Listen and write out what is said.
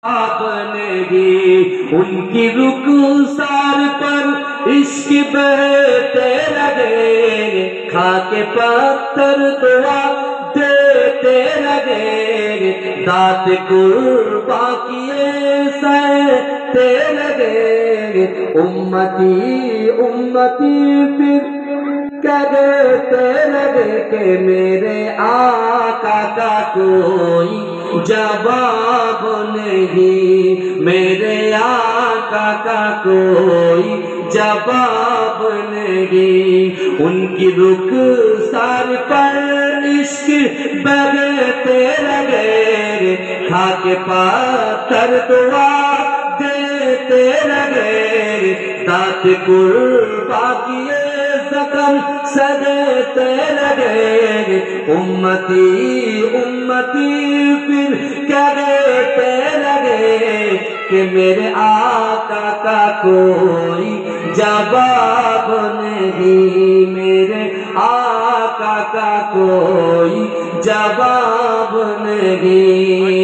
नहीं उनकी रुखसार पर इश्क बहते लगे, खाके पत्थर दुआ देते लगे, दात कुर्बा किए सहते लगे। उम्मती उम्मती फिर कहते लगे कि मेरे आका का कोई जवाब नहीं, मेरे आका का कोई जवाब नहीं। उनकी रुखसार पर इश्क बहते लगे, खाके पत्थर दुआ देते लगे, दात कुर्बा किए जख्म सदते लगे। उम्मती उम्मती फिर कहते लगे कि मेरे आका का कोई जवाब नहीं, मेरे आका का कोई जवाब नहीं।